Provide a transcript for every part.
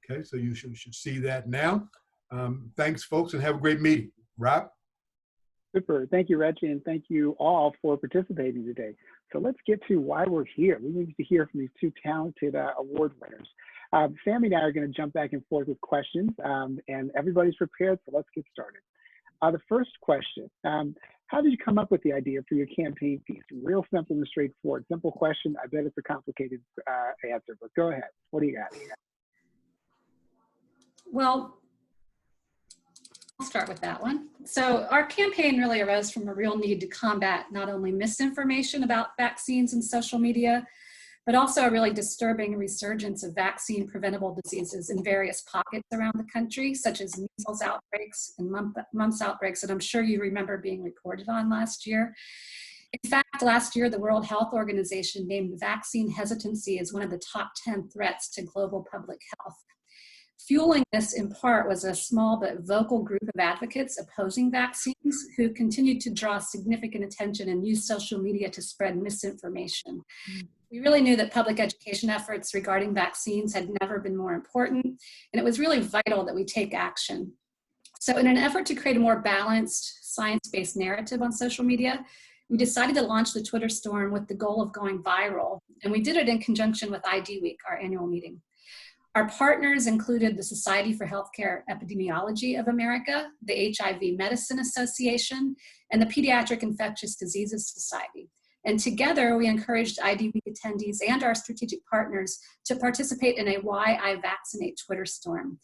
Okay, so you should see that now. Thanks, folks, and have a great meeting. Rob? Super. Thank you, Reggie, and thank you all for participating today. So let's get to why we're here. We need to hear from these two talented award winners. Sammy and I are going to jump back and forth with questions, and everybody's prepared, so let's get started. The first question, how did you come up with the idea for your campaign piece? Real simple and straightforward. Simple question. I bet it's a complicated answer, but go ahead. What do you got? Well, I'll start with that one. So our campaign really arose from a real need to combat not only misinformation about vaccines and social media, but also a really disturbing resurgence of vaccine preventable diseases in various pockets around the country, such as measles outbreaks and mumps outbreaks that I'm sure you remember being reported on last year. In fact, last year, the World Health Organization named vaccine hesitancy as one of the top 10 threats to global public health. Fueling this in part was a small but vocal group of advocates opposing vaccines who continued to draw significant attention and use social media to spread misinformation. We really knew that public education efforts regarding vaccines had never been more important, and it was really vital that we take action. So in an effort to create a more balanced, science-based narrative on social media, we decided to launch the Twitter storm with the goal of going viral, and we did it in conjunction with ID Week, our annual meeting. Our partners included the Society for Healthcare Epidemiology of America, the HIV Medicine Association, and the Pediatric Infectious Diseases Society. And together, we encouraged ID Week attendees and our strategic partners to participate in a Why I Vaccinate Twitter storm.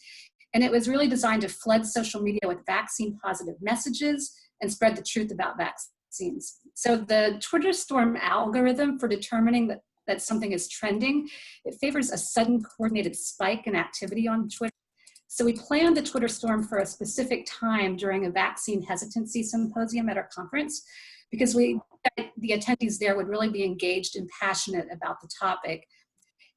And it was really designed to flood social media with vaccine-positive messages and spread the truth about vaccines. So the Twitter storm algorithm for determining that something is trending, it favors a sudden coordinated spike in activity on Twitter. So we planned the Twitter storm for a specific time during a vaccine hesitancy symposium at our conference, because the attendees there would really be engaged and passionate about the topic.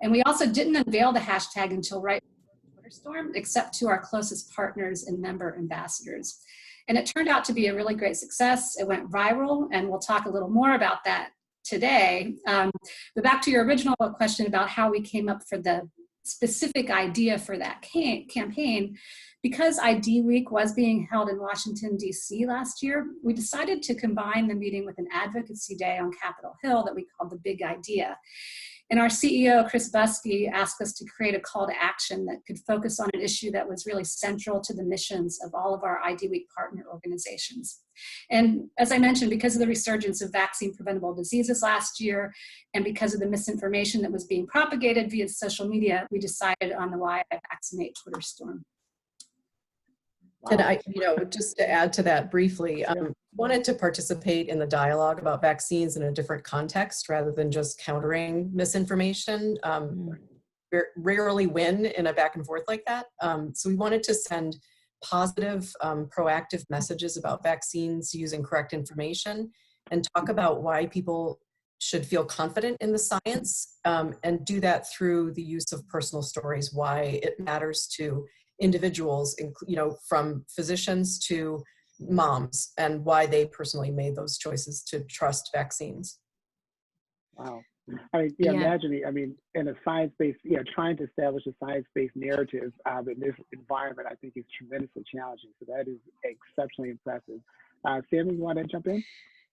And we also didn't unveil the hashtag until right before the Twitter storm, except to our closest partners and member ambassadors. And it turned out to be a really great success. It went viral, and we'll talk a little more about that today. But back to your original question about how we came up for the specific idea for that campaign, because ID Week was being held in Washington, D.C. last year, we decided to combine the meeting with an advocacy day on Capitol Hill that we called the Big Idea. And our CEO, Chris Buskey, asked us to create a call to action that could focus on an issue that was really central to the missions of all of our ID Week partner organizations. And as I mentioned, because of the resurgence of vaccine preventable diseases last year, and because of the misinformation that was being propagated via social media, we decided on the Why I Vaccinate Twitter storm. Wow. And I, just to add to that briefly, wanted to participate in the dialogue about vaccines in a different context rather than just countering misinformation. We rarely win in a back and forth like that. So we wanted to send positive, proactive messages about vaccines using correct information and talk about why people should feel confident in the science, and do that through the use of personal stories, why it matters to individuals, from physicians to moms, and why they personally made those choices to trust vaccines. Wow. Imagine, in a science-based, trying to establish a science-based narrative in this environment, I think is tremendously challenging. So that is exceptionally impressive. Sammy, you want to jump in?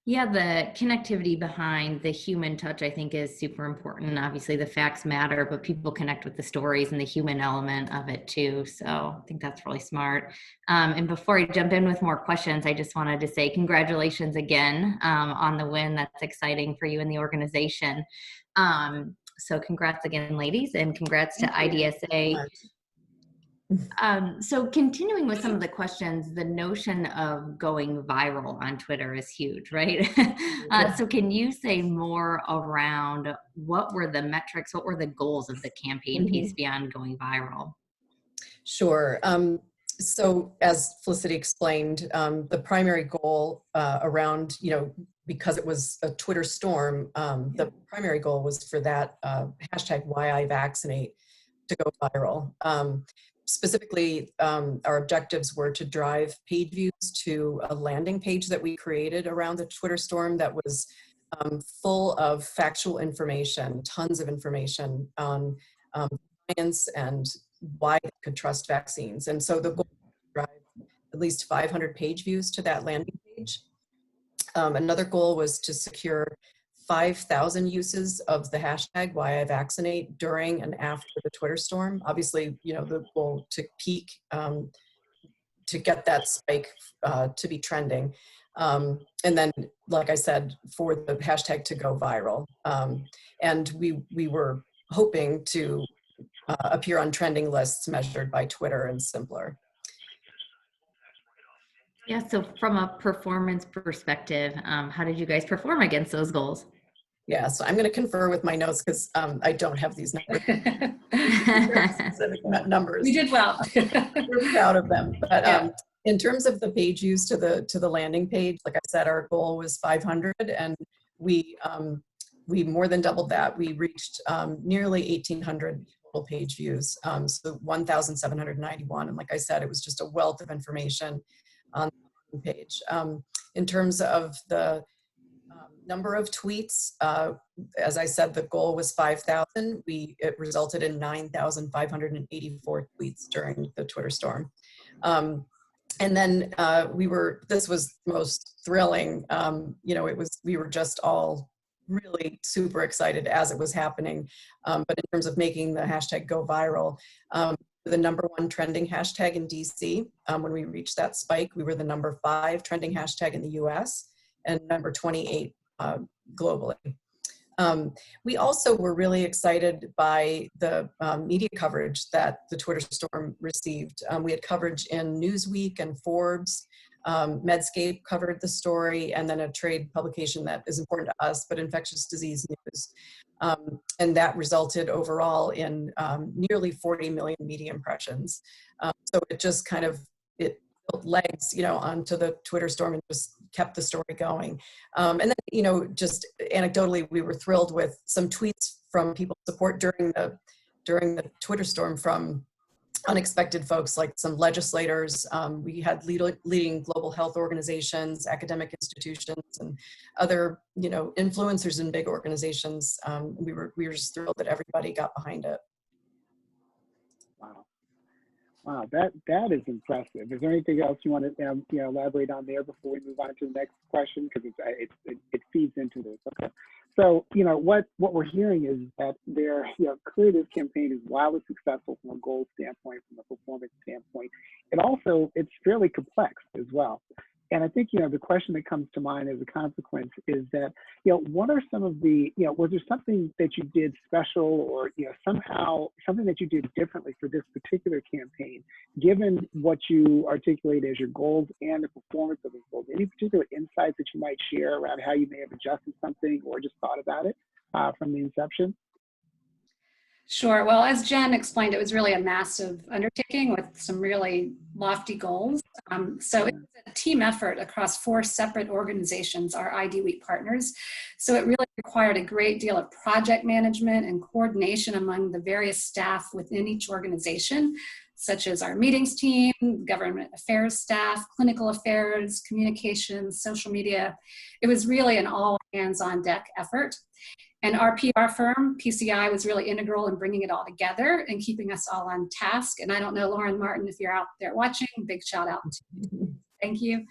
Yeah, the connectivity behind the human touch, I think, is super important. Obviously, the facts matter, but people connect with the stories and the human element of it too. So I think that's really smart. And before I jump in with more questions, I just wanted to say congratulations again on the win. That's exciting for you and the organization. So congrats again, ladies, and congrats to IDSA. So continuing with some of the questions, the notion of going viral on Twitter is huge, right? So can you say more around what were the metrics, what were the goals of the campaign piece beyond going viral? Sure. So as Felicity explained, the primary goal around, because it was a Twitter storm, the primary goal was for that hashtag Why I Vaccinate to go viral. Specifically, our objectives were to drive page views to a landing page that we created around the Twitter storm that was full of factual information, tons of information on science and why they could trust vaccines. And so the goal was to drive at least 500 page views to that landing page. Another goal was to secure 5,000 uses of the hashtag Why I Vaccinate during and after the Twitter storm. Obviously, you know, the goal to peak, to get that spike to be trending. And then, like I said, for the hashtag to go viral. And we were hoping to appear on trending lists measured by Twitter and Simpler. Yeah, so from a performance perspective, how did you guys perform against those goals? Yeah, so I'm going to confer with my notes because I don't have these numbers. Specific numbers. We did well. We're proud of them. But in terms of the page views to the landing page, like I said, our goal was 500, and we more than doubled that. We reached nearly 1,800 total page views, so 1,791. And like I said, it was just a wealth of information on the page. In terms of the number of tweets, as I said, the goal was 5,000. It resulted in 9,584 tweets during the Twitter storm. And then this was the most thrilling, you know, we were just all really super excited as it was happening. But in terms of making the hashtag go viral, the #1 trending hashtag in DC, when we reached that spike, we were the #5 trending hashtag in the US and number 28 globally. We also were really excited by the media coverage that the Twitter storm received. We had coverage in Newsweek and Forbes. Medscape covered the story, and then a trade publication that is important to us, but Infectious Disease News. And that resulted overall in nearly 40 million media impressions. So it just kind of, it built legs, you know, onto the Twitter storm and just kept the story going. And then, you know, just anecdotally, we were thrilled with some tweets from people support during the Twitter storm from unexpected folks, like some legislators. We had leading global health organizations, academic institutions, and other, you know, influencers in big organizations. We were just thrilled that everybody got behind it. Wow, that is impressive. Is there anything else you want to you know, elaborate on there before we move on to the next question? Because it feeds into this. Okay. So, you know, what we're hearing is that clearly this campaign is wildly successful from a goal standpoint, from a performance standpoint. It's fairly complex as well. And I think, you know, the question that comes to mind as a consequence is that, you know, what are some of the, you know, was there something that you did special, or, you know, somehow something that you did differently for this particular campaign, given what you articulate as your goals and the performance of those goals? Any particular insights that you might share around how you may have adjusted something or just thought about it from the inception? Sure. Well, as Jen explained, it was really a massive undertaking with some really lofty goals. So it was a team effort across 4 separate organizations, our ID Week partners. So it really required a great deal of project management and coordination among the various staff within each organization, such as our meetings team, government affairs staff, clinical affairs, communications, social media. It was really an all hands on deck effort. And our PR firm, PCI, was really integral in bringing it all together and keeping us all on task. And I don't know, Lauren Martin, if you're out there watching, big shout out to you. Thank you.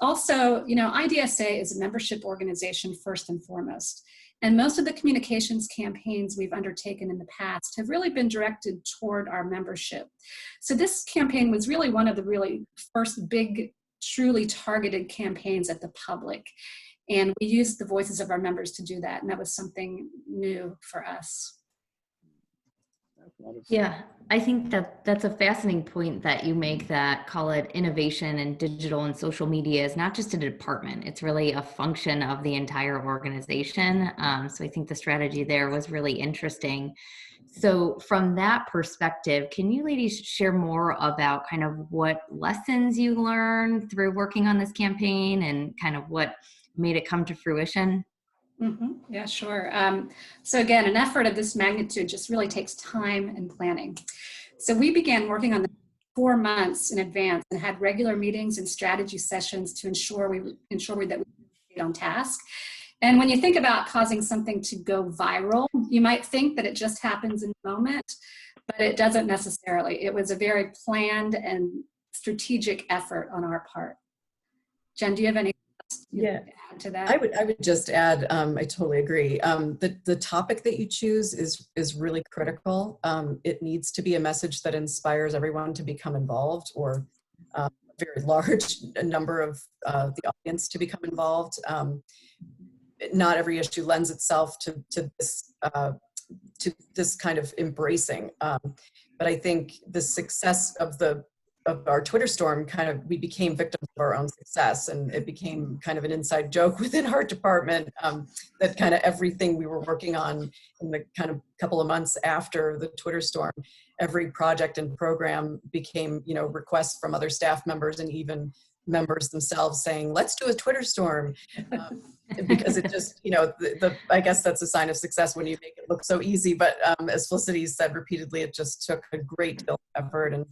Also, you know, IDSA is a membership organization first and foremost. And most of the communications campaigns we've undertaken in the past have really been directed toward our membership. So this campaign was really one of the really first big, truly targeted campaigns at the public. And we used the voices of our members to do that. And that was something new for us. Yeah, I think that's a fascinating point that you make, that call it innovation and digital and social media is not just a department. It's really a function of the entire organization. So I think the strategy there was really interesting. So from that perspective, can you ladies share more about kind of what lessons you learned through working on this campaign and kind of what made it come to fruition? Mm-hmm. Yeah, sure. So again, an effort of this magnitude just really takes time and planning. So we began working on the 4 months in advance and had regular meetings and strategy sessions to ensure that we stayed on task. And when you think about causing something to go viral, you might think that it just happens in the moment, but it doesn't necessarily. It was a very planned and strategic effort on our part. Jen, do you have any Yeah. to add to that? I would just add, I totally agree. The topic that you choose is really critical. It needs to be a message that inspires everyone to become involved, or a very large number of the audience to become involved. Not every issue lends itself to this kind of embracing. But I think the success of our Twitter storm, we became victims of our own success, and it became kind of an inside joke within our department, that kind of everything we were working on in the kind of couple of months after the Twitter storm, every project and program became, requests from other staff members and even members themselves saying, let's do a Twitter storm. Because it just, I guess that's a sign of success when you make it look so easy. But as Felicity said repeatedly, it just took a great deal of effort. And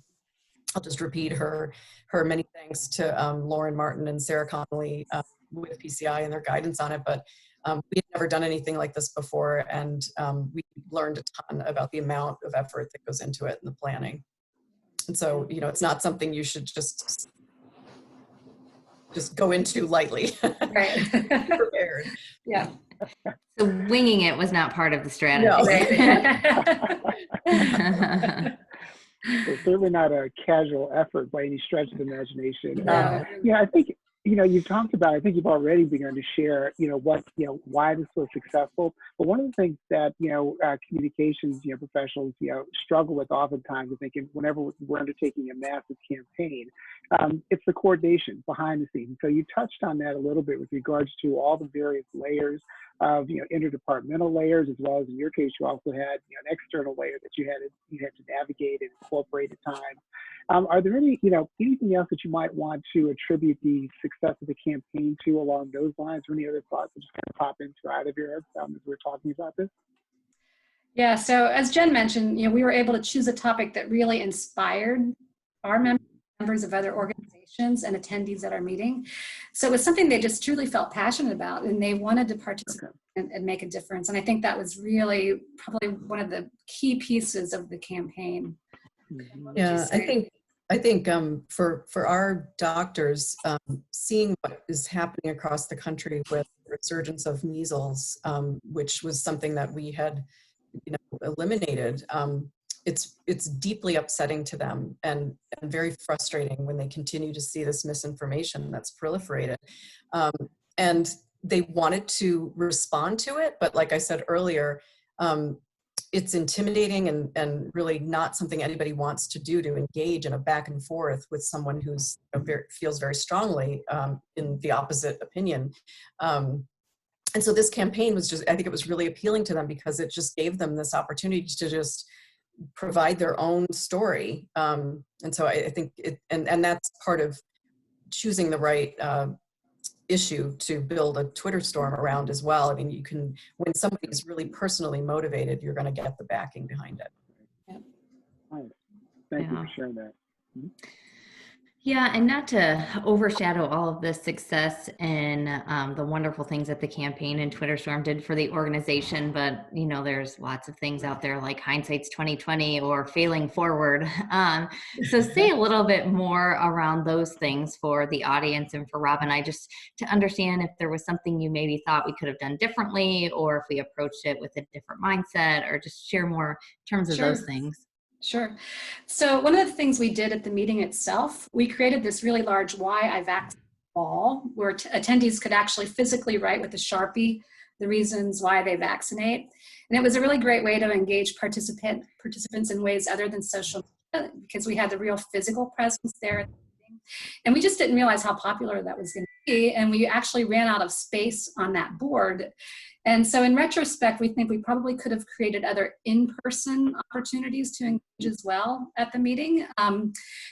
I'll just repeat her many thanks to Lauren Martin and Sarah Connolly with PCI and their guidance on it. But we had never done anything like this before, and we learned a ton about the amount of effort that goes into it and the planning. And so, it's not something you should just go into lightly. Right. Prepared. Yeah. So winging it was not part of the strategy. No. Right. So certainly not a casual effort by any stretch of the imagination. No. Yeah, I think, you've talked about, I think you've already begun to share, why this was successful. But one of the things that, communications, professionals, struggle with oftentimes, I think, whenever we're undertaking a massive campaign, it's the coordination behind the scenes. So you touched on that a little bit with regards to all the various layers of, interdepartmental layers, as well as in your case, you also had, an external layer that you had to navigate and incorporate at times. Are there any, anything else that you might want to attribute the success of the campaign to along those lines, or any other thoughts that just kind of pop into either of your heads as we're talking about this? Yeah, so as Jen mentioned, we were able to choose a topic that really inspired our members of other organizations and attendees at our meeting. So it was something they just truly felt passionate about, and they wanted to participate and make a difference. And I think that was really probably one of the key pieces of the campaign. Yeah, I think for our doctors, seeing what is happening across the country with the resurgence of measles, which was something that we had, eliminated, it's deeply upsetting to them and very frustrating when they continue to see this misinformation that's proliferated. And they wanted to respond to it, but like I said earlier, it's intimidating and really not something anybody wants to do, to engage in a back and forth with someone who's feels very strongly in the opposite opinion. And so this campaign was I think it was really appealing to them because it just gave them this opportunity to just provide their own story. And so I think and that's part of choosing the right issue to build a Twitter storm around as well. I mean, when somebody's really personally motivated, you're going to get the backing behind it. Yep. Nice. Thank you for sharing that. Mm-hmm. Yeah, and not to overshadow all of the success and the wonderful things that the campaign and Twitter Storm did for the organization, but there's lots of things out there like hindsight's 2020 or failing forward. So say a little bit more around those things for the audience and for Rob and I, just to understand if there was something you maybe thought we could have done differently, or if we approached it with a different mindset, or just share more in terms of those things. Sure. So one of the things we did at the meeting itself, we created this really large Why I Vaccinate wall where attendees could actually physically write with a Sharpie the reasons why they vaccinate. And it was a really great way to engage participants in ways other than social media, because we had the real physical presence there at the meeting. And we just didn't realize how popular that was going to be. And we actually ran out of space on that board. And so in retrospect, we think we probably could have created other in-person opportunities to engage as well at the meeting.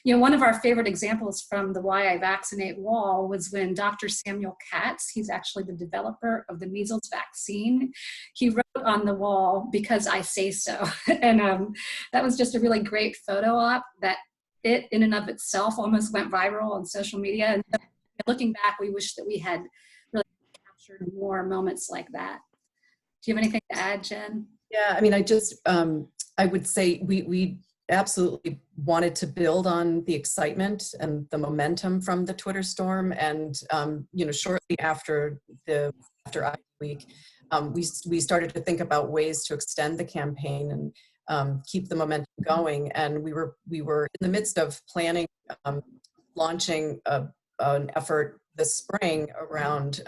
One of our favorite examples from the Why I Vaccinate wall was when Dr. Samuel Katz, he's actually the developer of the measles vaccine, he wrote on the wall, "Because I say so." And that was just a really great photo op that it in and of itself almost went viral on social media. And so, looking back, we wish that we had really captured more moments like that. Do you have anything to add, Jen? Yeah, I mean, I just, I would say we absolutely wanted to build on the excitement and the momentum from the Twitter storm. And, shortly after Ivy Week, we started to think about ways to extend the campaign and keep the momentum going. And we were in the midst of planning, launching an effort this spring around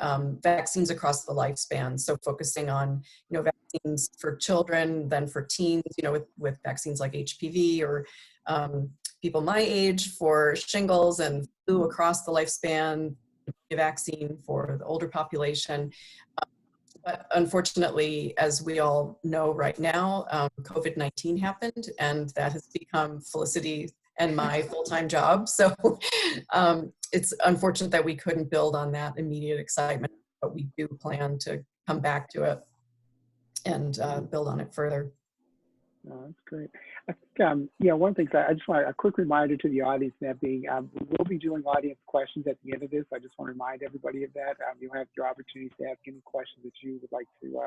vaccines across the lifespan. So focusing on, vaccines for children, then for teens, with vaccines like HPV, or people my age for shingles and flu across the lifespan, a vaccine for the older population. But unfortunately, as we all know right now, COVID-19 happened, and that has become Felicity and my full-time job. So it's unfortunate that we couldn't build on that immediate excitement, but we do plan to come back to it and build on it further. No, that's great. I think, one thing, I just want a quick reminder to the audience that we will be doing audience questions at the end of this. I just want to remind everybody of that. You'll have your opportunity to ask any questions that you would like to,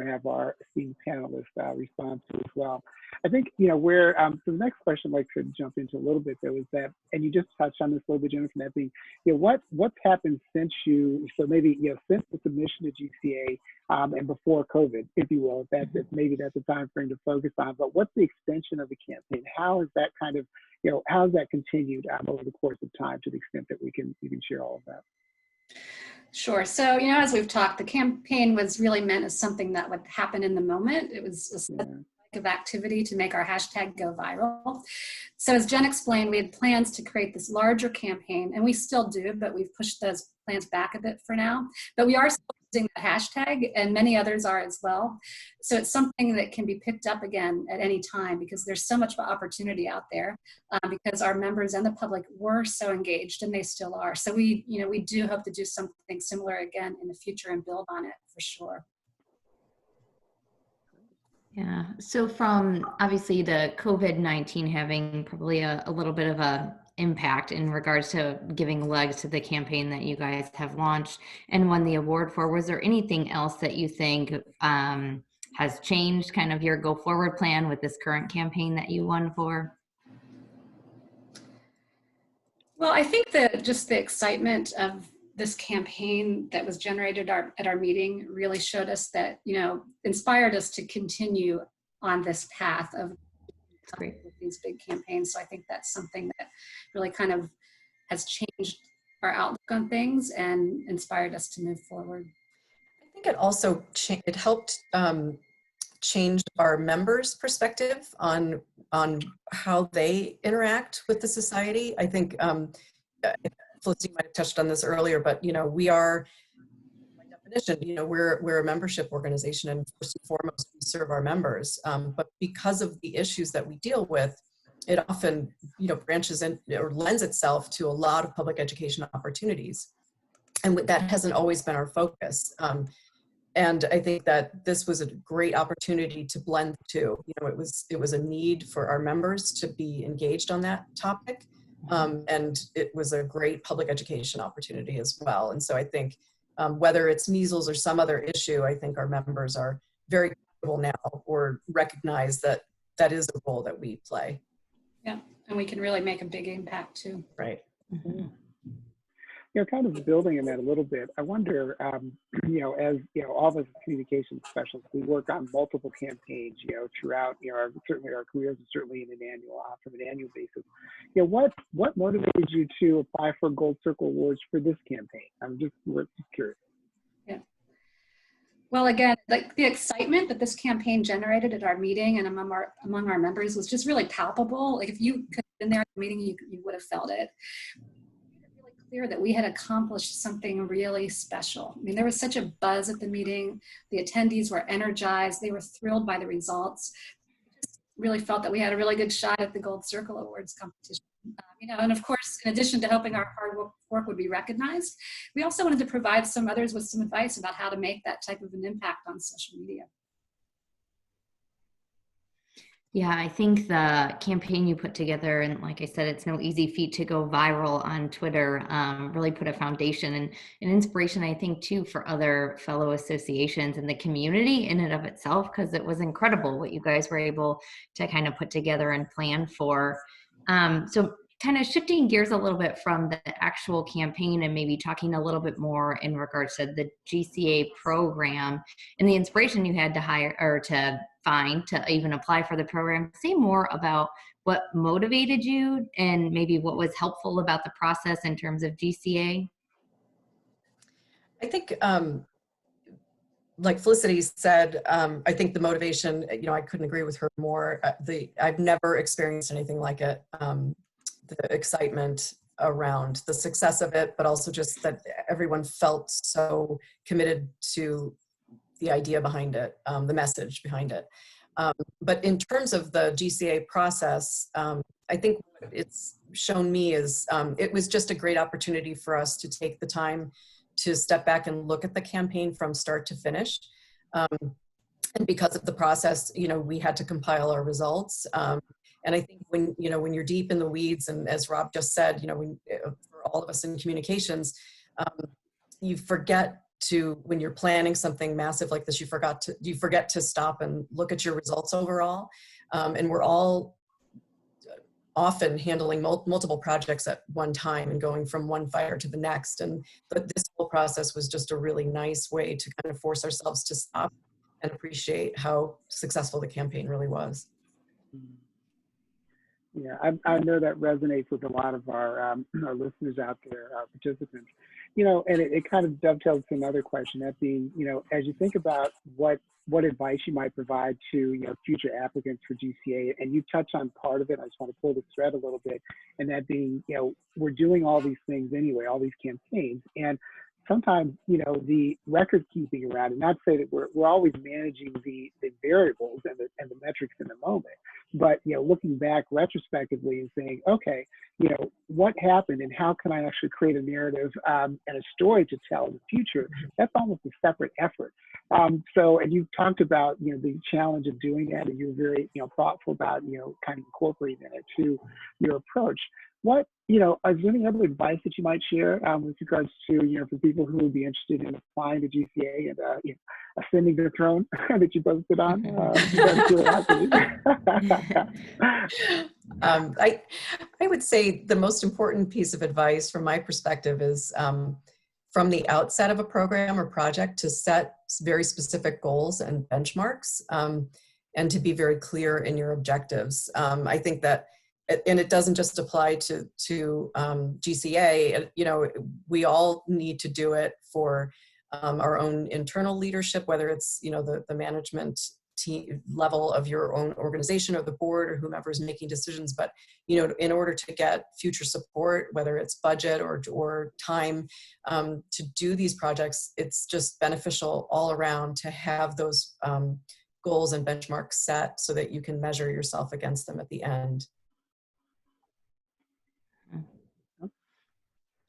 have our esteemed panelists respond to as well. I think, where, so the next question I'd like to jump into a little bit, though, is that, and you just touched on this a little bit, Jennifer, that being, what's happened since so maybe, since the submission to GCA and before COVID, if you will, if maybe that's a time frame to focus on, but what's the extension of the campaign? How is that kind of, how has that continued over the course of time, to the extent that you can share all of that? Sure. So, as we've talked, the campaign was really meant as something that would happen in the moment. It was a set of activity to make our hashtag go viral. So as Jen explained, we had plans to create this larger campaign, and we still do, but we've pushed those plans back a bit for now. But we are still using the hashtag, and many others are as well. So it's something that can be picked up again at any time, because there's so much opportunity out there, because our members and the public were so engaged, and they still are. So we do hope to do something similar again in the future and build on it for sure. Yeah, so from obviously the COVID-19 having probably a little bit of a impact in regards to giving legs to the campaign that you guys have launched and won the award for, was there anything else that you think has changed kind of your go forward plan with this current campaign that you won for? Well, I think that just the excitement of this campaign that was generated at our meeting really showed us that, inspired us to continue on this path of these big campaigns. So I think that's something that really kind of has changed our outlook on things and inspired us to move forward. I think it also it helped change our members' perspective on how they interact with the society. I think Felicity might have touched on this earlier, but we are, by definition, we're a membership organization, and first and foremost we serve our members. But because of the issues that we deal with, it often branches in or lends itself to a lot of public education opportunities, and that hasn't always been our focus. And I think that this was a great opportunity to blend the two. It was a need for our members to be engaged on that topic. And it was a great public education opportunity as well. And so I think whether it's measles or some other issue, I think our members are very comfortable now, or recognize that that is a role that we play. Yeah, and we can really make a big impact too. Right. Mm-hmm. Kind of building on that a little bit, I wonder, as all of us communication specialists, we work on multiple campaigns, throughout, certainly our careers, and certainly in from an annual basis. What motivated you to apply for Gold Circle Awards for this campaign? We're just curious. Yeah. Well, again, the excitement that this campaign generated at our meeting and among our members was just really palpable. Like if you could have been there at the meeting, you would have felt it. Clear that we had accomplished something really special. I mean, there was such a buzz at the meeting. The attendees were energized. They were thrilled by the results. Just really felt that we had a really good shot at the Gold Circle Awards competition. And of course, in addition to helping our hard work would be recognized, we also wanted to provide some others with some advice about how to make that type of an impact on social media. Yeah, I think the campaign you put together, and like I said, it's no easy feat to go viral on Twitter, really put a foundation and an inspiration, I think, too, for other fellow associations and the community in and of itself, because it was incredible what you guys were able to kind of put together and plan for. So kind of shifting gears a little bit from the actual campaign and maybe talking a little bit more in regards to the GCA program and the inspiration you had to hire or to find to even apply for the program. Say more about what motivated you and maybe what was helpful about the process in terms of GCA. I think, like Felicity said, I think the motivation, I couldn't agree with her more. I've never experienced anything like it. The excitement around the success of it, but also just that everyone felt so committed to the idea behind it, the message behind it. But in terms of the GCA process, I think what it's shown me is it was just a great opportunity for us to take the time to step back and look at the campaign from start to finish. And because of the process, we had to compile our results. And I think when you're deep in the weeds, and as Rob just said, for all of us in communications, you forget to, when you're planning something massive like this, you forget to stop and look at your results overall. And we're all often handling multiple projects at one time and going from one fire to the next. But this whole process was just a really nice way to kind of force ourselves to stop and appreciate how successful the campaign really was. Yeah, I know that resonates with a lot of our listeners out there, our participants. And it kind of dovetails to another question, that being, as you think about what advice you might provide to future applicants for GCA, and you touch on part of it. I just want to pull the thread a little bit, and that being, we're doing all these things anyway, all these campaigns, and sometimes the record keeping around, and not say that we're always managing the variables and the metrics in the moment, but looking back retrospectively and saying, okay, what happened and how can I actually create a narrative and a story to tell in the future? That's almost a separate effort. So, and you talked about the challenge of doing that, and you were very thoughtful about kind of incorporating it to your approach. What is there any other advice that you might share with regards to for people who would be interested in applying to GCA and ascending the throne that you both sit on? I would say the most important piece of advice from my perspective is from the outset of a program or project to set very specific goals and benchmarks, and to be very clear in your objectives. I think that, and it doesn't just apply to GCA, we all need to do it for our own internal leadership, whether it's, the management team level of your own organization or the board or whomever is making decisions. But, in order to get future support, whether it's budget or time to do these projects, it's just beneficial all around to have those goals and benchmarks set so that you can measure yourself against them at the end.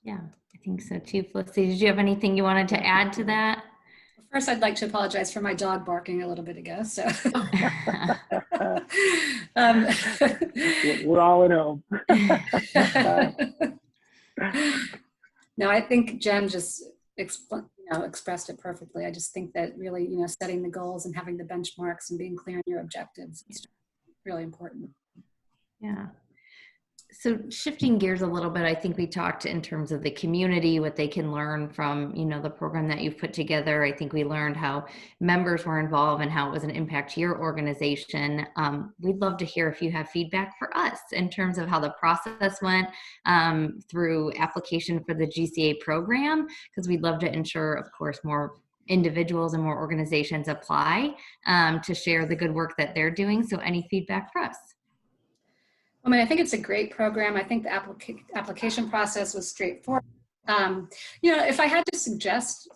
Yeah, I think so too. Felicity, did you have anything you wanted to add to that? First, I'd like to apologize for my dog barking a little bit ago. So we're all at home. No, I think Jen just expressed it perfectly. I just think that really, setting the goals and having the benchmarks and being clear on your objectives is really important. Yeah. So shifting gears a little bit, I think we talked in terms of the community, what they can learn from, the program that you've put together. I think we learned how members were involved and how it was an impact to your organization. We'd love to hear if you have feedback for us in terms of how the process went through application for the GCA program, because we'd love to ensure, of course, more individuals and more organizations apply to share the good work that they're doing. So any feedback for us? I mean, I think it's a great program. I think the application process was straightforward. If I had to suggest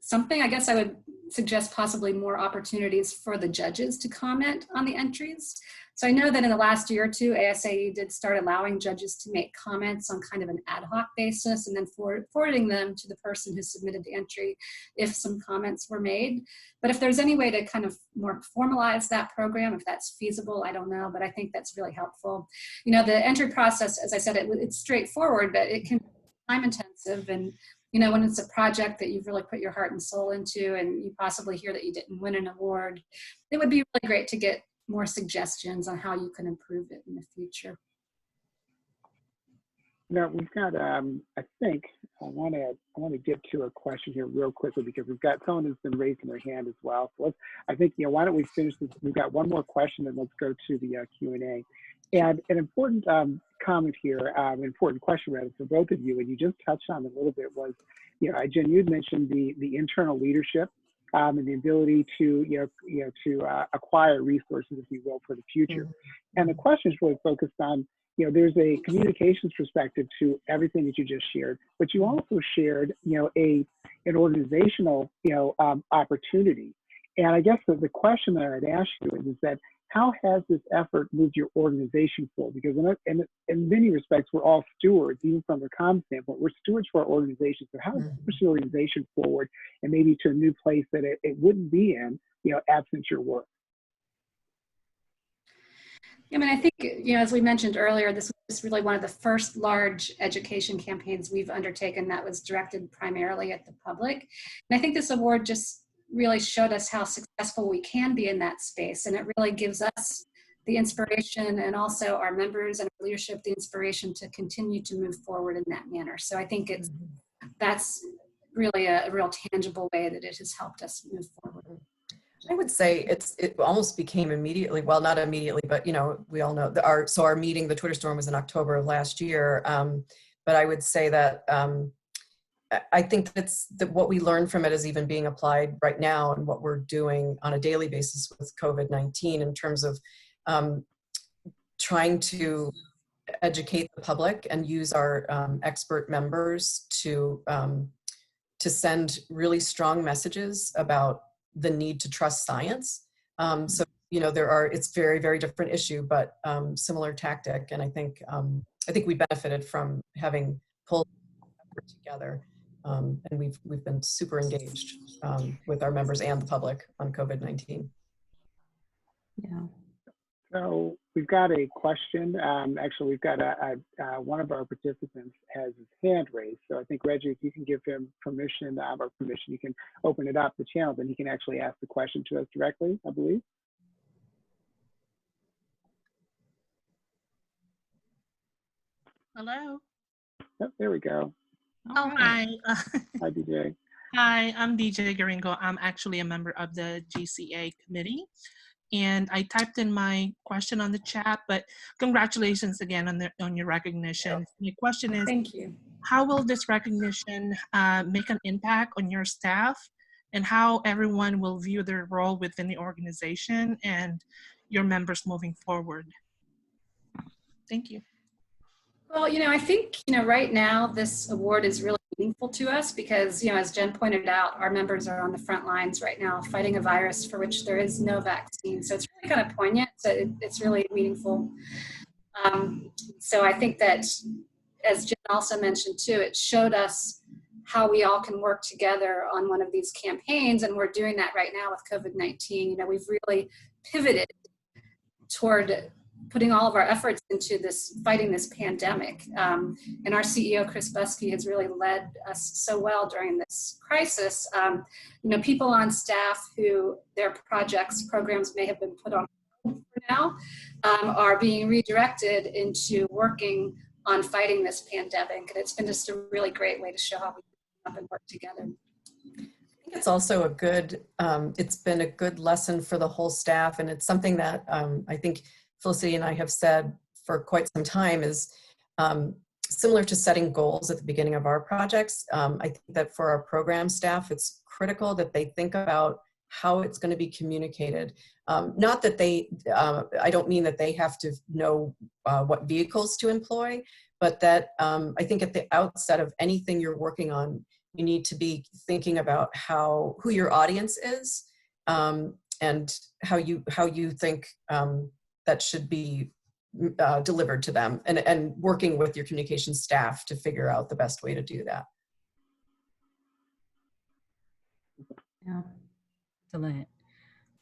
something. I guess I would suggest possibly more opportunities for the judges to comment on the entries. So I know that in the last year or two, ASAE did start allowing judges to make comments on kind of an ad hoc basis and then forwarding them to the person who submitted the entry if some comments were made. But if there's any way to kind of more formalize that program, if that's feasible, I don't know, but I think that's really helpful. You know, the entry process, as I said, it's straightforward, but it can be time intensive. And you know, when it's a project that you've really put your heart and soul into and you possibly hear that you didn't win an award, it would be really great to get more suggestions on how you can improve it in the future. Now we've got, I think I want to get to a question here real quickly because we've got someone who's been raising their hand as well. So I think, you know, why don't we finish this? We've got one more question and let's go to the Q&A. And an important comment here, important question rather for both of you, and you just touched on it a little bit was, you know, Jen, you'd mentioned the internal leadership and the ability to, acquire resources, if you will, for the future. And the question is really focused on, you know, there's a communications perspective to everything that you just shared, but you also shared, you know, an organizational, opportunity. And I guess the question that I'd ask you is that how has this effort moved your organization forward? Because in many respects, we're all stewards, even from a comm standpoint, we're stewards for our organization. So how does it push the organization forward and maybe to a new place that it wouldn't be in, you know, absent your work? I mean, I think, you know, as we mentioned earlier, this was really one of the first large education campaigns we've undertaken that was directed primarily at the public. And I think this award just really showed us how successful we can be in that space. And it really gives us the inspiration and also our members and our leadership the inspiration to continue to move forward in that manner. So I think that's really a real tangible way that it has helped us move forward. I would say it almost became immediately, well, not immediately, but you know, we all know our meeting, the Twitter storm was in October of last year. But I would say that I think that what we learned from it is even being applied right now and what we're doing on a daily basis with COVID-19 in terms of trying to educate the public and use our expert members to send really strong messages about the need to trust science. So, you know, it's very, very different issue, but similar tactic. And I think we benefited from having pulled together. And we've been super engaged with our members and the public on COVID-19. Yeah. So we've got a question. Actually, we've got one of our participants has his hand raised. So I think, Reggie, if you can give him permission, you can open it up, the channel, then he can actually ask the question to us directly, I believe. Hello. Oh, there we go. Oh, hi. Hi, DJ. Hi, I'm DJ Garingo. I'm actually a member of the GCA committee. And I typed in my question on the chat, but congratulations again on your recognition. My question is, Thank you. how will this recognition make an impact on your staff and how everyone will view their role within the organization and your members moving forward? Thank you. Well, you know, I think, you know, right now this award is really meaningful to us because, you know, as Jen pointed out, our members are on the front lines right now fighting a virus for which there is no vaccine. So it's really kind of poignant. So it's really meaningful. So I think that, as Jen also mentioned too, it showed us how we all can work together on one of these campaigns. And we're doing that right now with COVID-19. You know, we've really pivoted toward putting all of our efforts into fighting this pandemic. And our CEO, Chris Buskey, has really led us so well during this crisis. You know, people on staff who their programs may have been put on hold for now are being redirected into working on fighting this pandemic. And it's been just a really great way to show how we come up and work together. I think it's also it's been a good lesson for the whole staff. And it's something that I think Felicity and I have said for quite some time is similar to setting goals at the beginning of our projects. I think that for our program staff, it's critical that they think about how it's going to be communicated. Not that I don't mean that they have to know what vehicles to employ, but that I think at the outset of anything you're working on, you need to be thinking about who your audience is, and how you think that should be delivered to them, and working with your communications staff to figure out the best way to do that. Yeah. Excellent.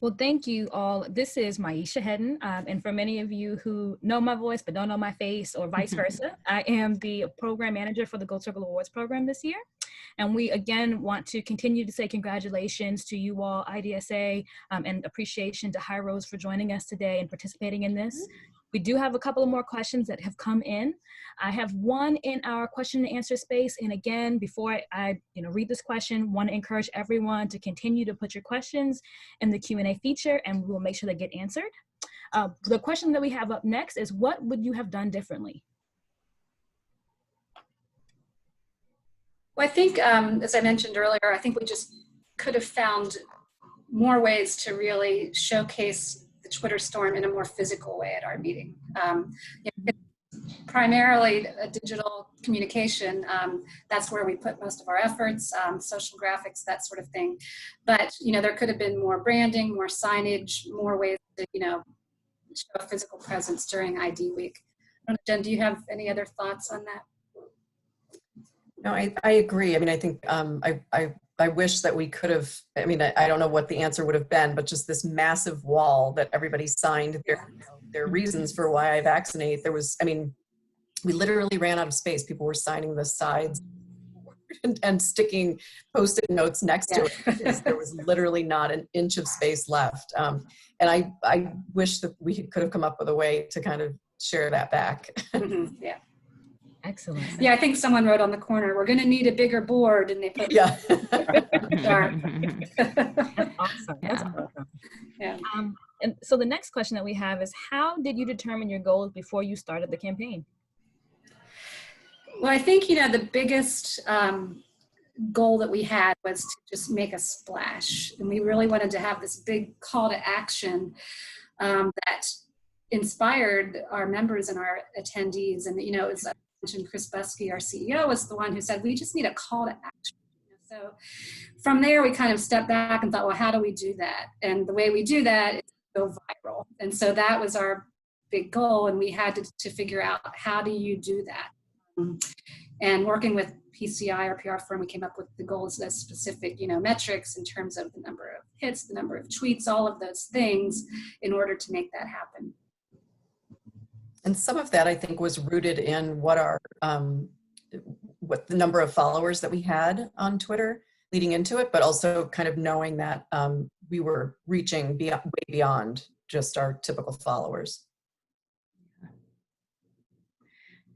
Well, thank you all. This is Maisha Hedden, and for many of you who know my voice but don't know my face, or vice versa, I am the program manager for the Gold Circle Awards program this year. And we again want to continue to say congratulations to you all, IDSA, and appreciation to High Rose for joining us today and participating in this. We do have a couple of more questions that have come in. I have one in our question and answer space. And again, before I read this question, want to encourage everyone to continue to put your questions in the Q&A feature, and we'll make sure they get answered. The question that we have up next is, what would you have done differently? Well, I think, as I mentioned earlier, I think we just could have found more ways to really showcase the Twitter storm in a more physical way at our meeting. Primarily a digital communication, that's where we put most of our efforts, social graphics, that sort of thing. But, there could have been more branding, more signage, more ways to, show a physical presence during ID week. I don't know, Jen, do you have any other thoughts on that? No, I agree. I mean, I think I wish that we could have, I don't know what the answer would have been, but just this massive wall that everybody signed their reasons for why I vaccinate. We literally ran out of space. People were signing the sides and sticking Post-it notes next to it, because there was literally not an inch of space left. And I wish that we could have come up with a way to kind of share that back. Mm-hmm. Yeah. Excellent. Yeah, I think someone wrote on the corner, "We're going to need a bigger board," and they put Yeah. That's awesome. That's awesome. Yeah. And so the next question that we have is, how did you determine your goals before you started the campaign? Well, I think, the biggest goal that we had was to just make a splash. And we really wanted to have this big call to action that inspired our members and our attendees. And, as I mentioned, Chris Buskey, our CEO, was the one who said, we just need a call to action. So from there, we kind of stepped back and thought, well, how do we do that? And the way we do that is go viral. And so that was our big goal. And we had to figure out, how do you do that? And working with PCI, our PR firm, we came up with the goals as specific, metrics in terms of the number of hits, the number of tweets, all of those things in order to make that happen. And some of that, I think, was rooted in what the number of followers that we had on Twitter leading into it, but also kind of knowing that we were reaching way beyond just our typical followers.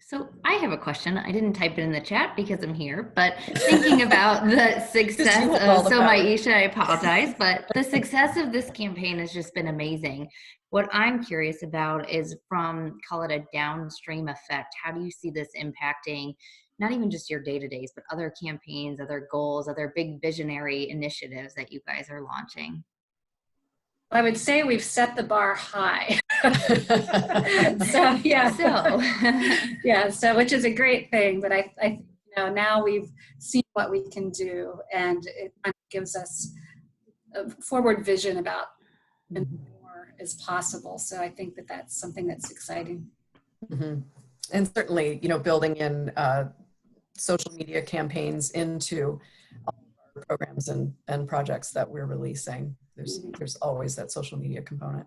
So I have a question. I didn't type it in the chat because I'm here, but thinking about the success of, Maisha, I apologize, but the success of this campaign has just been amazing. What I'm curious about is, from, call it a downstream effect, how do you see this impacting not even just your day-to-days, but other campaigns, other goals, other big visionary initiatives that you guys are launching? I would say we've set the bar high. So yeah, so which is a great thing. But I now we've seen what we can do, and it kind of gives us a forward vision about more is possible. So I think that that's something that's exciting. Mm-hmm. And certainly, building in social media campaigns into all of our programs and projects that we're releasing. There's always that social media component.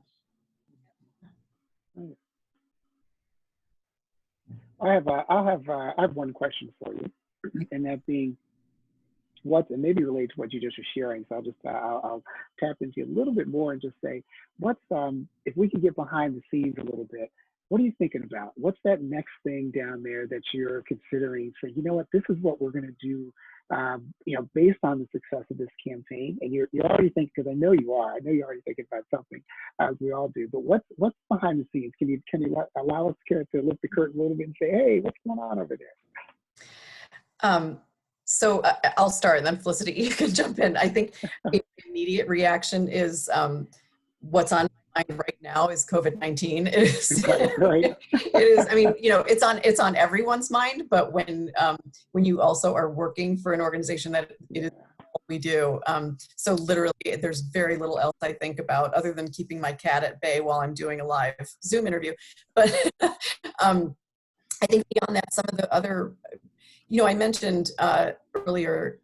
I have one question for you, and that being, and maybe related to what you just were sharing. So I'll tap into you a little bit more and just say, if we can get behind the scenes a little bit, what are you thinking about? What's that next thing down there that you're considering? So, this is what we're going to do, based on the success of this campaign. And you're already thinking, because I know you're already thinking about something, as we all do. But what's behind the scenes? Can you allow us to lift the curtain a little bit and say, hey, what's going on over there? So I'll start, and then Felicity, you can jump in. I think the immediate reaction is what's on my mind right now is COVID-19. It is, Right. it is, I mean, it's on everyone's mind, but when you also are working for an organization that it is what we do. So literally there's very little else I think about other than keeping my cat at bay while I'm doing a live Zoom interview. But I think beyond that, some of the other, I mentioned earlier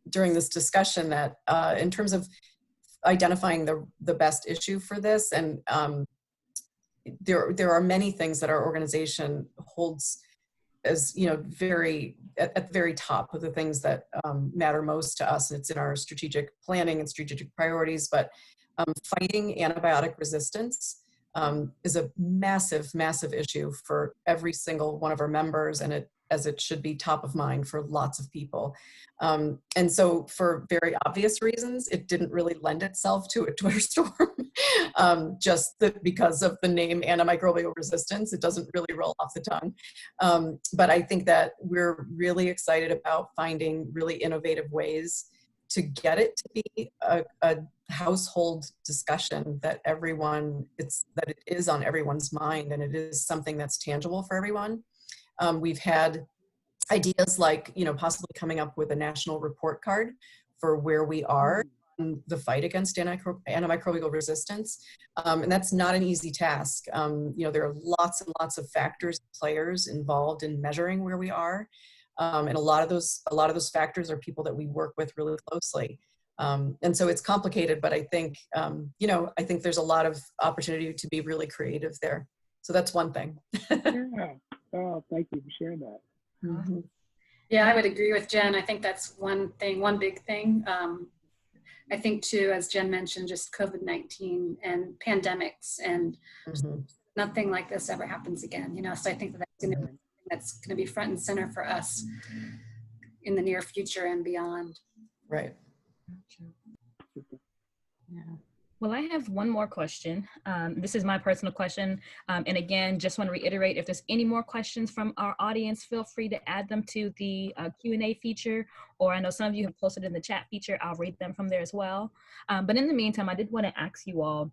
during this discussion that in terms of identifying the best issue for this, and there are many things that our organization holds as very at the very top of the things that matter most to us. It's in our strategic planning and strategic priorities, but fighting antibiotic resistance is a massive issue for every single one of our members, and as it should be top of mind for lots of people. And so for very obvious reasons, it didn't really lend itself to a Twitter storm, because of the name antimicrobial resistance. It doesn't really roll off the tongue. But I think that we're really excited about finding really innovative ways to get it to be a household discussion that it is on everyone's mind, and it is something that's tangible for everyone. We've had ideas like, possibly coming up with a national report card for where we are in the fight against antimicrobial resistance. And that's not an easy task. There are lots and lots of factors, players involved in measuring where we are. And a lot of those factors are people that we work with really closely. And so it's complicated, but I think, I think there's a lot of opportunity to be really creative there. So that's one thing. Yeah. Oh, thank you for sharing that. Mm-hmm. Yeah, I would agree with Jen. I think that's one big thing. I think too, as Jen mentioned, just COVID-19 and pandemics, and nothing like this ever happens again, So I think that's going to be front and center for us in the near future and beyond. Right. Yeah. Well, I have one more question. This is my personal question. And again, just want to reiterate, if there's any more questions from our audience, feel free to add them to the Q&A feature, or I know some of you have posted in the chat feature. I'll read them from there as well. But in the meantime, I did want to ask you all,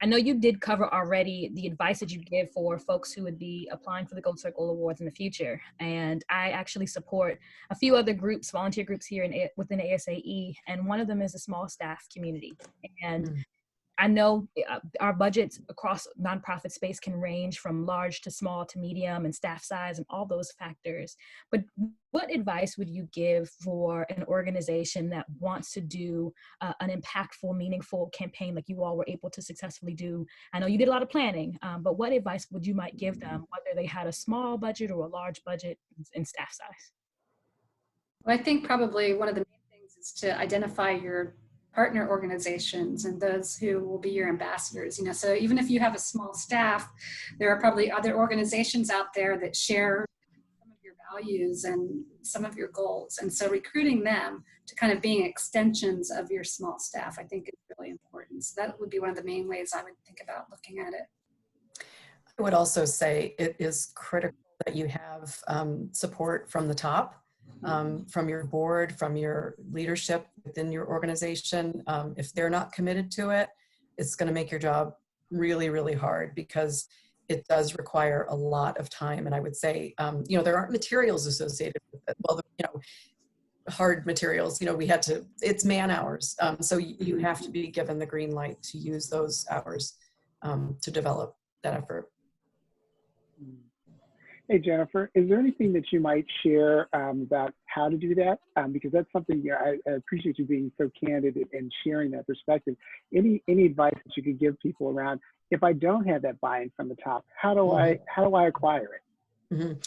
I know you did cover already the advice that you give for folks who would be applying for the Gold Circle Awards in the future. And I actually support a few other groups, volunteer groups here within ASAE, and one of them is a small staff community. And I know our budgets across nonprofit space can range from large to small to medium, and staff size and all those factors. But what advice would you give for an organization that wants to do an impactful, meaningful campaign like you all were able to successfully do? I know you did a lot of planning, but what advice would you might give them, whether they had a small budget or a large budget and staff size? Well, I think probably one of the main things is to identify your partner organizations and those who will be your ambassadors. So even if you have a small staff, there are probably other organizations out there that share some of your values and some of your goals. And so recruiting them to kind of being extensions of your small staff, I think is really important. So that would be one of the main ways I would think about looking at it. I would also say it is critical that you have support from the top. From your board, from your leadership within your organization. If they're not committed to it, it's going to make your job really, really hard, because it does require a lot of time. And I would say, there aren't materials associated with it. Well, hard materials, it's man hours. So you have to be given the green light to use those hours to develop that effort. Hey, Jennifer, is there anything that you might share about how to do that? Because that's something, I appreciate you being so candid and sharing that perspective. Any advice that you could give people around, if I don't have that buy-in from the top, how do I acquire it?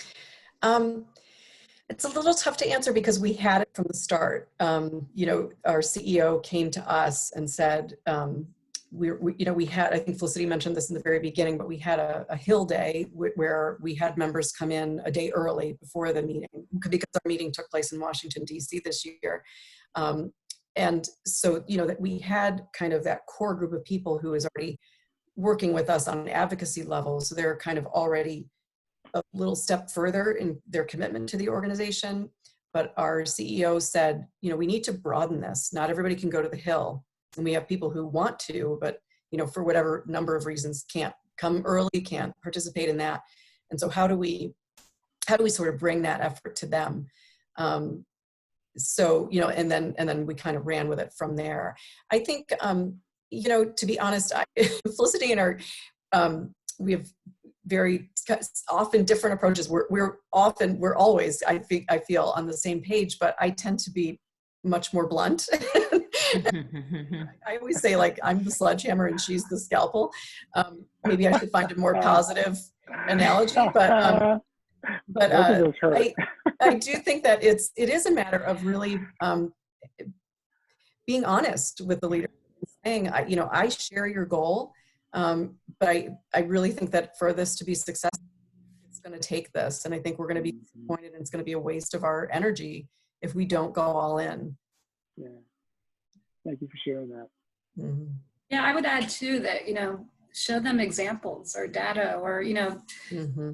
It's a little tough to answer because we had it from the start. Our CEO came to us and said, we had, I think Felicity mentioned this in the very beginning, but we had a Hill Day where we had members come in a day early before the meeting, because our meeting took place in Washington, D.C. this year. And so, that we had kind of that core group of people who is already working with us on an advocacy level. So they're kind of already a little step further in their commitment to the organization. But our CEO said, we need to broaden this. Not everybody can go to the Hill. And we have people who want to, but for whatever number of reasons can't come early, can't participate in that. And so how do we sort of bring that effort to them? So, and then we kind of ran with it from there. I think, to be honest, Felicity and we have very often different approaches. We're always, I feel on the same page, but I tend to be much more blunt. I always say, like, I'm the sledgehammer and she's the scalpel. Maybe I should find a more positive analogy, but I do think that it is a matter of really being honest with the leader, saying, I share your goal, but I really think that for this to be successful, it's going to take this, and I think we're going to be disappointed, and it's going to be a waste of our energy if we don't go all in. Yeah, thank you for sharing that. Mm-hmm. Yeah, I would add too that, show them examples or data or, Mm-hmm.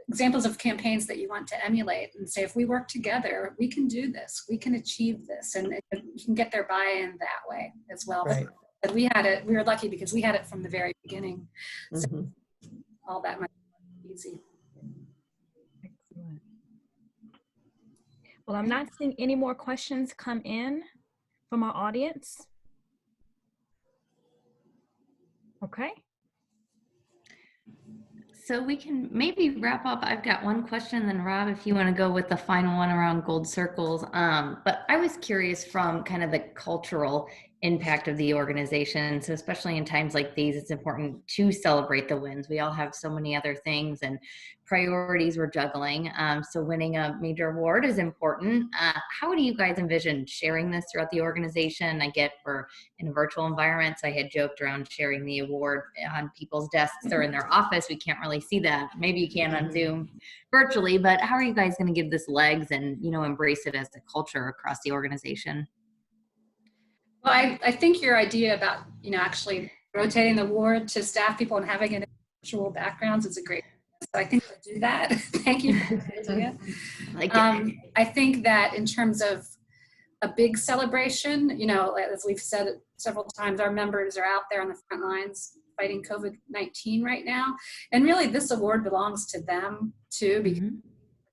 examples of campaigns that you want to emulate, and say, if we work together, we can do this, we can achieve this, and you can get their buy-in that way as well. Right. But we were lucky because we had it from the very beginning. So Mm-hmm. all that much easy. Excellent. Well, I'm not seeing any more questions come in from our audience. Okay. So we can maybe wrap up. I've got one question, then Rob, if you want to go with the final one around gold circles. But I was curious from kind of the cultural impact of the organization. So especially in times like these, it's important to celebrate the wins. We all have so many other things and priorities we're juggling. So winning a major award is important. How do you guys envision sharing this throughout the organization? I get we're in a virtual environment, so I had joked around sharing the award on people's desks or in their office. We can't really see that. Maybe you can on Zoom virtually, but how are you guys going to give this legs and, embrace it as a culture across the organization? Well, I think your idea about, actually rotating the award to staff people and having it in virtual backgrounds is a great idea. So I think we'll do that. Thank you for the idea. I think that in terms of a big celebration, as we've said several times, our members are out there on the front lines fighting COVID-19 right now. And really this award belongs to them too, because they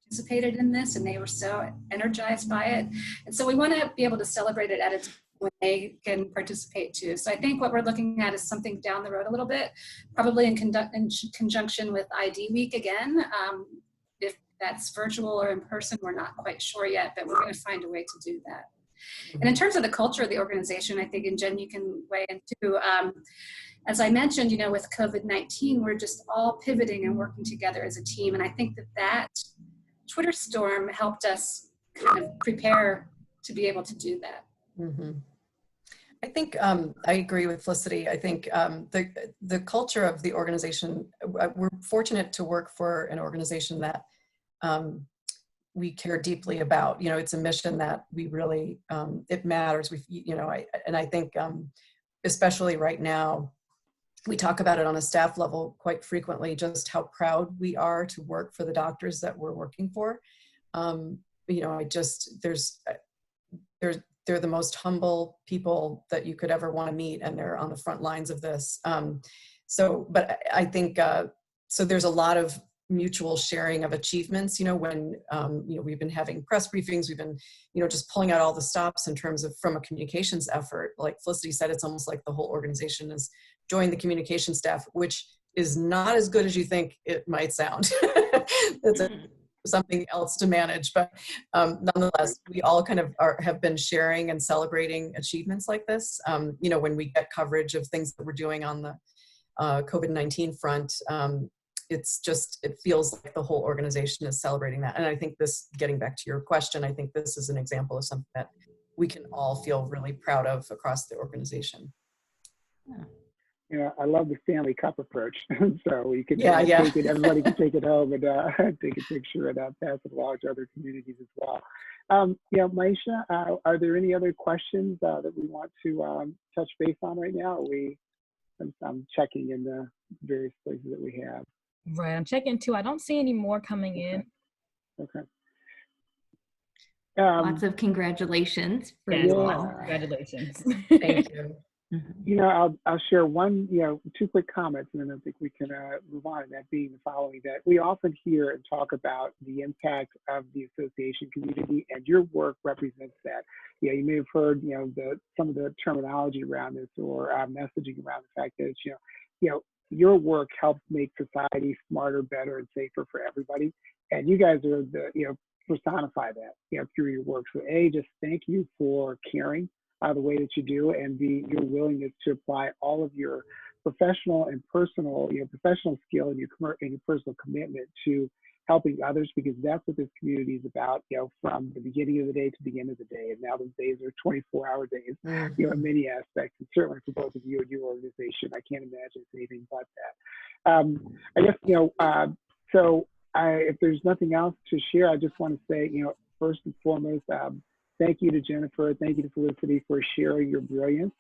participated in this and they were so energized by it. And so we want to be able to celebrate it at its when they can participate too. So I think what we're looking at is something down the road a little bit, probably in conjunction with ID Week again. If that's virtual or in person, we're not quite sure yet, but we're going to find a way to do that. And in terms of the culture of the organization, I think, and Jen, you can weigh in too, as I mentioned, with COVID-19, we're just all pivoting and working together as a team. And I think that Twitter storm helped us kind of prepare to be able to do that. Mm-hmm. I think I agree with Felicity. I think the culture of the organization, we're fortunate to work for an organization that we care deeply about. It's a mission that we really, it matters. I think especially right now, we talk about it on a staff level quite frequently, just how proud we are to work for the doctors that we're working for. They're the most humble people that you could ever want to meet, and they're on the front lines of this. But I think, so there's a lot of mutual sharing of achievements, when, we've been having press briefings, we've been, just pulling out all the stops in terms of from a communications effort. Like Felicity said, it's almost like the whole organization has joined the communication staff, which is not as good as you think it might sound. It's something else to manage, but nonetheless, we all kind of have been sharing and celebrating achievements like this. When we get coverage of things that we're doing on the COVID-19 front, it feels like the whole organization is celebrating that. And I think this, getting back to your question, I think this is an example of something that we can all feel really proud of across the organization. Yeah. I love the Stanley Cup approach. So you can take it, everybody can take it home and take a picture and pass it along to other communities as well. Maisha, are there any other questions that we want to touch base on right now? I'm checking in the various places that we have. Right, I'm checking too. I don't see any more coming in. Okay. Lots of congratulations for you all. Congratulations. Thank you. You know, I'll share one, you know, two quick comments, and then I think we can move on. And that being the following: that we often hear and talk about the impact of the association community, and your work represents that. Yeah, you may have heard, you know, some of the terminology around this or messaging around the fact that it's, you know, your work helps make society smarter, better, and safer for everybody. And you guys are the, you know, personify that, you know, through your work. So A, just thank you for caring the way that you do, and B, your willingness to apply all of your professional and personal, you know, professional skill and your personal commitment to helping others, because that's what this community is about, you know, from the beginning of the day to the end of the day. And now those days are 24-hour days, you know, in many aspects, and certainly for both of you and your organization. I can't imagine it's anything but that. I guess, you know, if there's nothing else to share, I just want to say, you know, first and foremost, thank you to Jennifer. Thank you to Felicity for sharing your brilliance.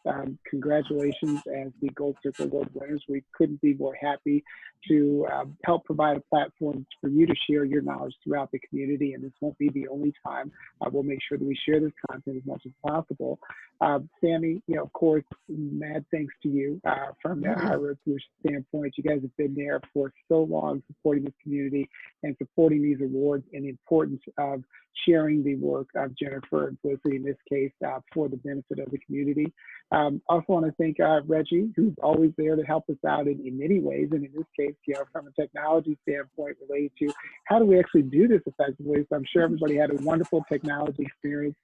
Congratulations as the Gold Circle Award winners. We couldn't be more happy to help provide a platform for you to share your knowledge throughout the community. And this won't be the only time. We'll make sure that we share this content as much as possible. Sammy, you know, of course, mad thanks to you from the High Road Solutions standpoint. You guys have been there for so long supporting this community and supporting these awards, and the importance of sharing the work of Jennifer and Felicity in this case for the benefit of the community. Also want to thank Reggie, who's always there to help us out in many ways, and in this case, you know, from a technology standpoint related to how do we actually do this effectively. So I'm sure everybody had a wonderful technology experience.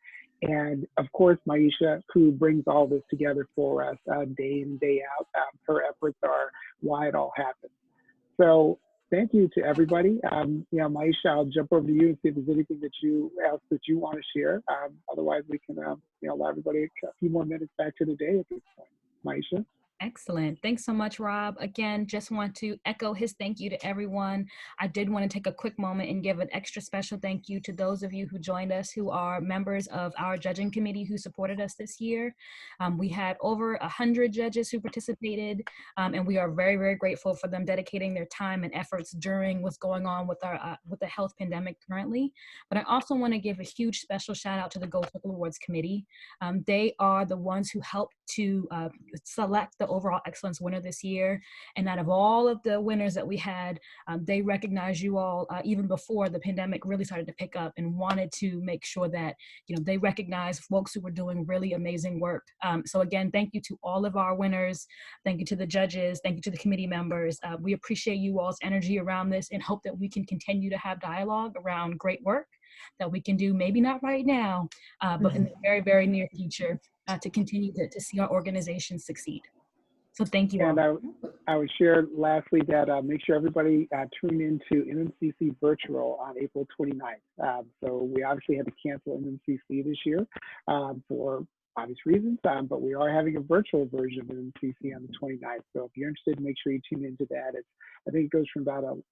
And of course, Maisha, who brings all this together for us day in, day out. Her efforts are why it all happens. So thank you to everybody. You know, Maisha, I'll jump over to you and see if there's anything that you want to share. Otherwise, we can you know, allow everybody a few more minutes back to the day at this point. Maisha. Excellent. Thanks so much, Rob. Again, just want to echo his thank you to everyone. I did want to take a quick moment and give an extra special thank you to those of you who joined us, who are members of our judging committee who supported us this year. We had over 100 judges who participated, and we are very, very grateful for them dedicating their time and efforts during what's going on with our with the health pandemic currently. But I also want to give a huge special shout out to the Gold Circle Awards Committee. They are the ones who helped to select the overall excellence winner this year. And out of all of the winners that we had, they recognized you all even before the pandemic really started to pick up, and wanted to make sure that, you know, they recognize folks who were doing really amazing work. So again, thank you to all of our winners. Thank you to the judges. Thank you to the committee members. We appreciate you all's energy around this, and hope that we can continue to have dialogue around great work that we can do, maybe not right now, but in the very, very near future, to continue to see our organization succeed. So thank you all. And I would share lastly that make sure everybody tune into MMCC Virtual on April 29th. So we obviously had to cancel MMCC this year for obvious reasons, but we are having a virtual version of MMCC on the 29th. So if you're interested, make sure you tune into that. I think it goes from about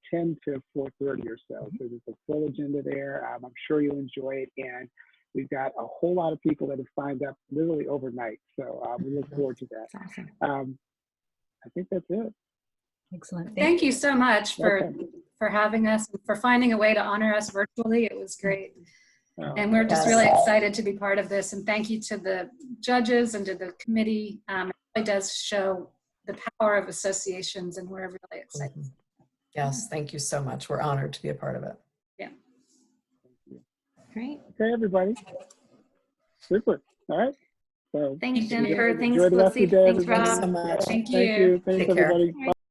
10 to 4:30 or so. So there's a full agenda there. I'm sure you'll enjoy it. And we've got a whole lot of people that have signed up literally overnight. So we look forward to that. That's awesome. I think that's it. Excellent. Thank you so much for having us, and for finding a way to honor us virtually. It was great. And we're just really excited to be part of this. And thank you to the judges and to the committee. It really does show the power of associations, and we're really excited. Yes, thank you so much. We're honored to be a part of it. Yeah. Great. Okay, everybody. Super. All right. So Thanks, Jennifer. Thanks, enjoy the rest of Felicity. your day, Thanks, everybody. Rob. Thanks so much. Thank Thank you. Thanks, Take care. everybody.